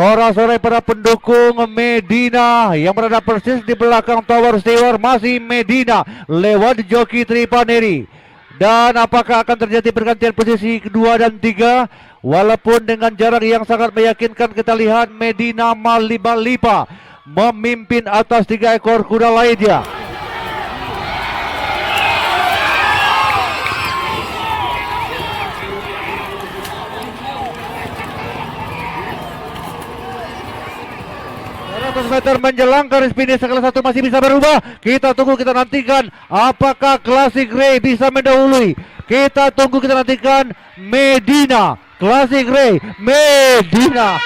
Sorak-sorai para pendukung Medina yang berada persis di belakang Tower Steward masih Medina lewat joki Tripaneri. Dan apakah akan terjadi pergantian posisi kedua dan tiga? Walaupun dengan jarak yang sangat meyakinkan, kita lihat Medina Maliba memimpin atas 3 ekor kuda lainnya. Meter menjelang garis finish, segala satu masih bisa berubah. Kita tunggu, kita nantikan apakah Classic Ray bisa mendahului. Kita tunggu, kita nantikan Medina, Classic Ray, Medina.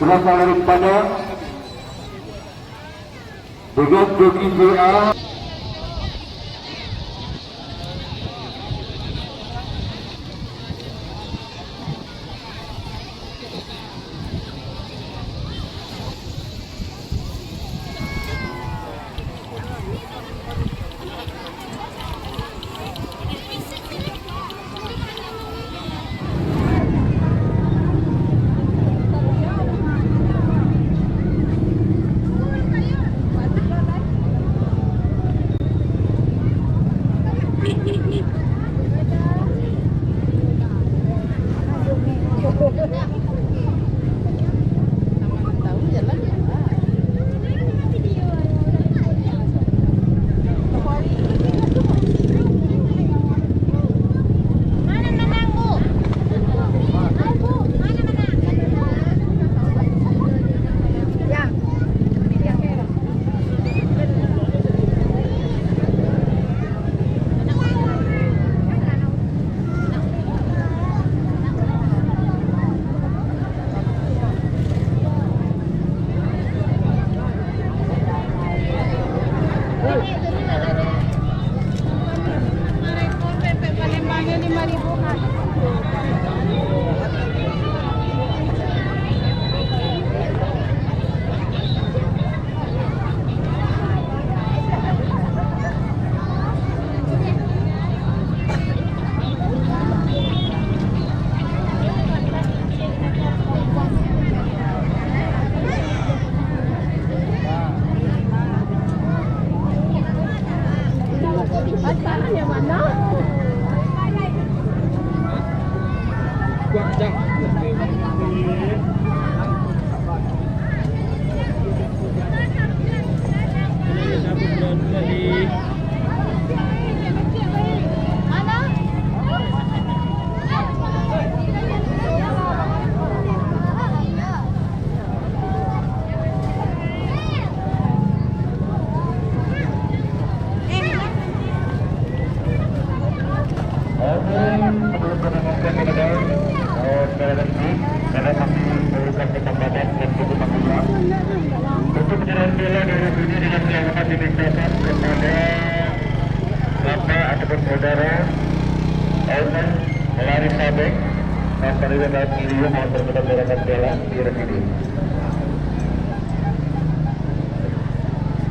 Berasal daripada dengan joki JA.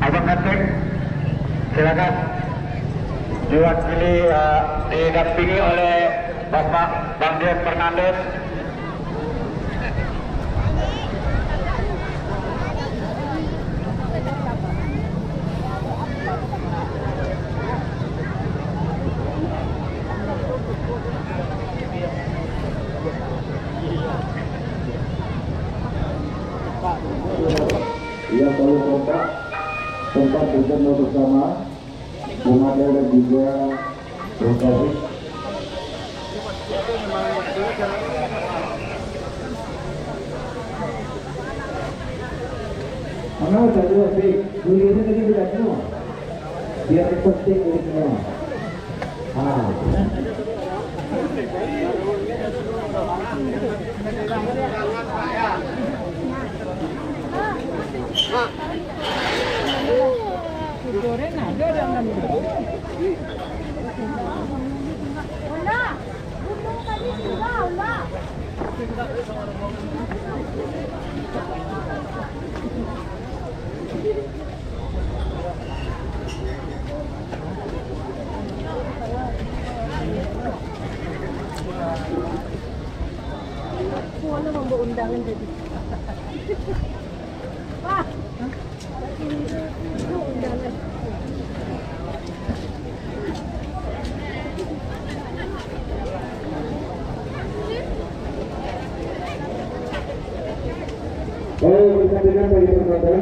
Abang Katek, silakan diwakili didampingi oleh Bapak Bang Dian Fernandes. ketemu bersama Bung Adel dan juga Bung Taufik. Mana satu Taufik, dulu tadi tidak semua. Biar penting dari semua. Goreng ada dalam Ola, bukan tadi sudah Ola. Mana membawa undangan jadi? Wah, itu undangan. Bersamaan bagi perbuatan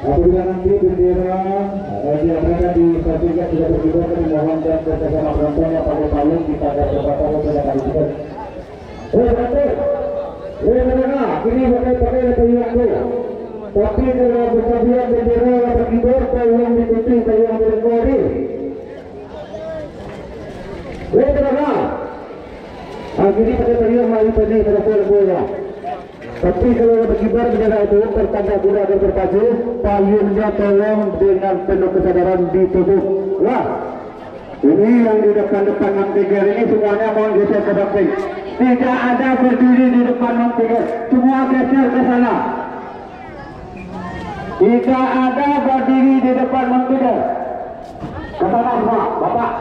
apabila nanti bendera diamankan di sertifikat tidak berkibarkan mohon dan bersama penonton yang pakai payung kita ada kesempatan untuk melakukan. Bagaimana? Ini pakai payung itu. Tapi kalau bersamaan bendera berkibar payung diikuti payung berkori. Bagaimana? Ini pakai payung mari tadi berkori. Tapi kalau berkibar bendera itu bertanda kuda dan berpacu, payungnya tolong dengan penuh kesadaran ditutup. Wah, ini yang di depan-depan 63 ini semuanya mohon geser ke belakang. Tidak ada berdiri di depan 63, semua geser ke sana. Tidak ada berdiri di depan 63. Ke sana semua, Bapak.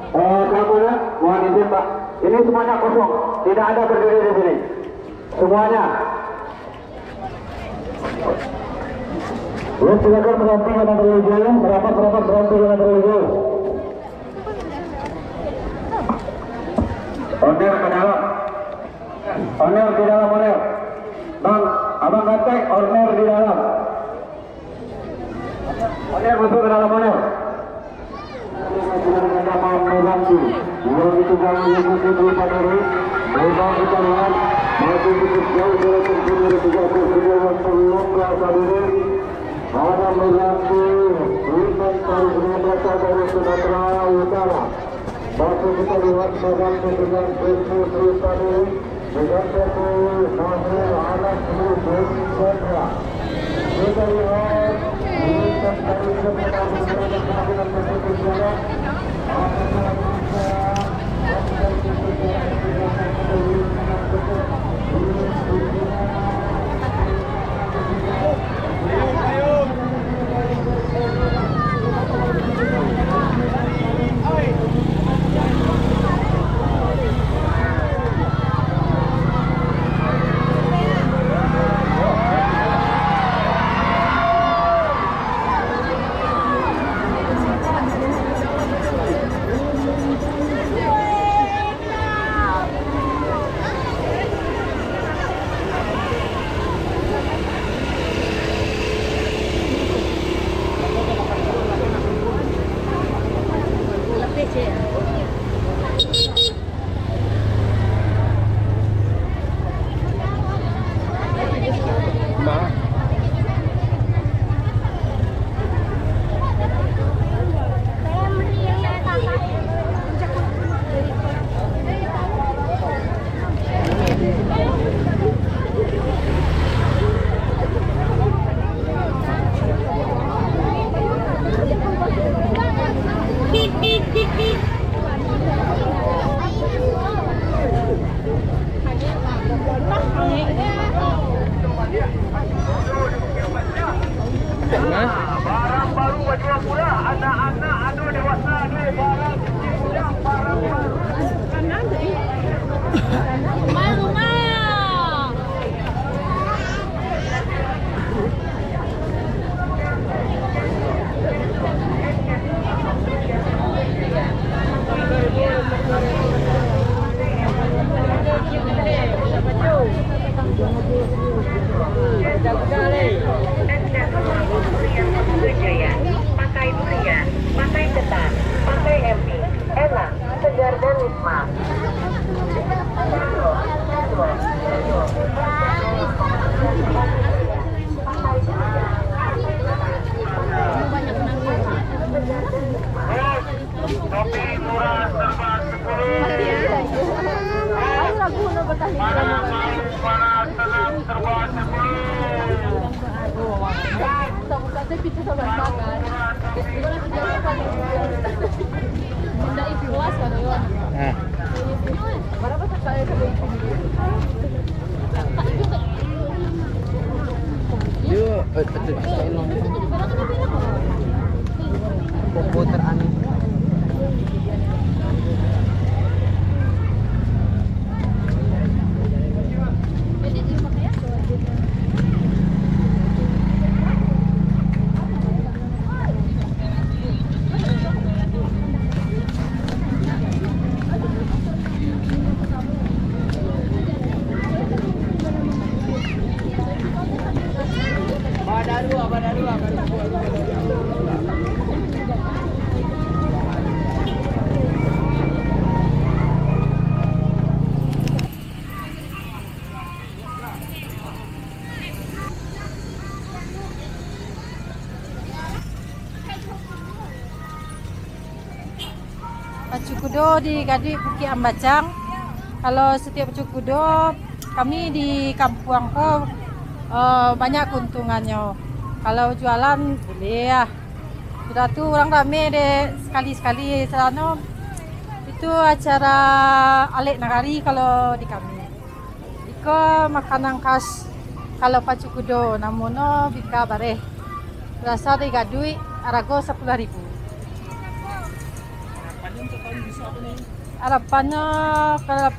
Keamanan, mohon izin Pak. Ini semuanya kosong, tidak ada berdiri di sini. Semuanya. Ya, silakan berhenti dengan terlalu merapat berhenti dengan terlalu. Order ke dalam. Order di dalam order. Bang, abang gantek order di dalam. Order masuk ke dalam order. Begitu jangan mengikuti pada hari. Memang kita lihat masih cukup jauh dari terjadi tiga presiden yang belum berasa diri. Ada menanti Wiman Paribun berasal dari Sumatera Utara. Masih kita lihat menanti dengan Presiden tadi dengan satu Mahir Anak Muslim Sumatera. Kita lihat Wiman Paribun berasal dari Kemungkinan Presiden Sumatera. Nah, komputer aneh. Pacu kudo di Gaduy Bukit Ambacang. Kalau setiap pacu kudo kami di kampung ko banyak keuntungannya. Kalau jualan boleh ya. Sudah tuh orang rame deh sekali-sekali sana. Itu acara Alek Nagari kalau di kami. Iko makanan khas kalau pacu kudo namono bika bareh. Berasal dari Gaduy, arago 10.000. Harapannya kalau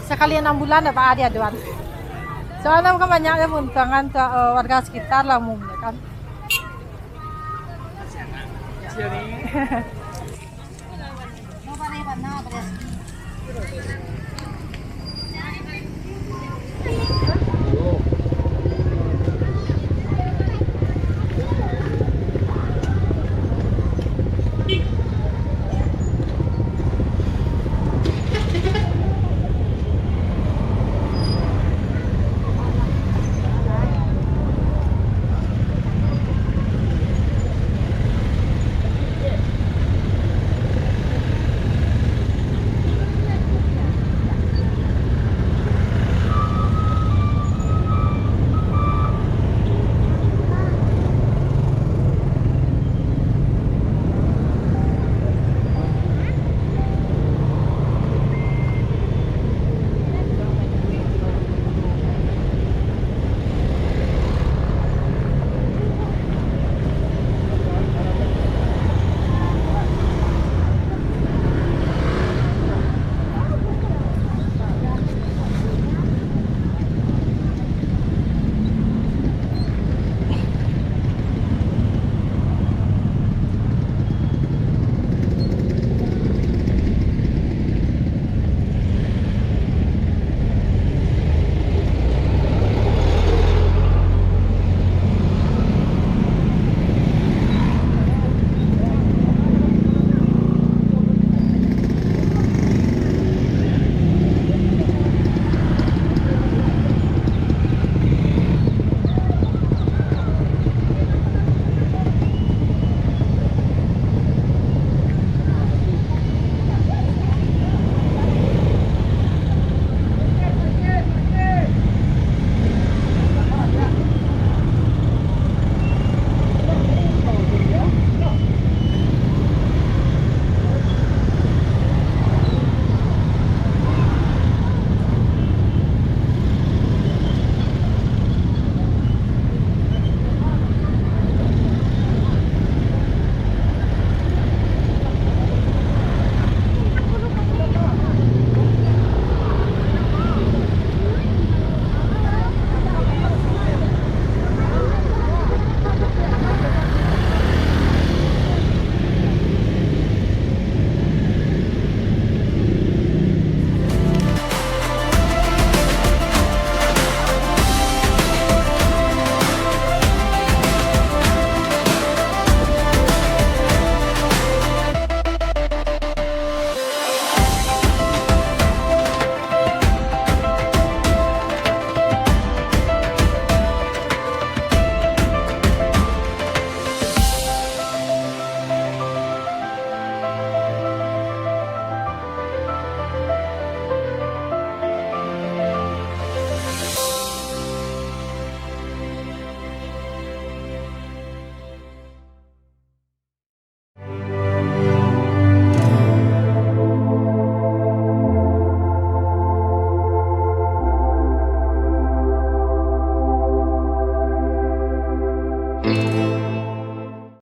sekali 6 bulan dapat ada aduan. Soalnya kan banyak yang keuntungan warga sekitar lah umumnya kan. Mau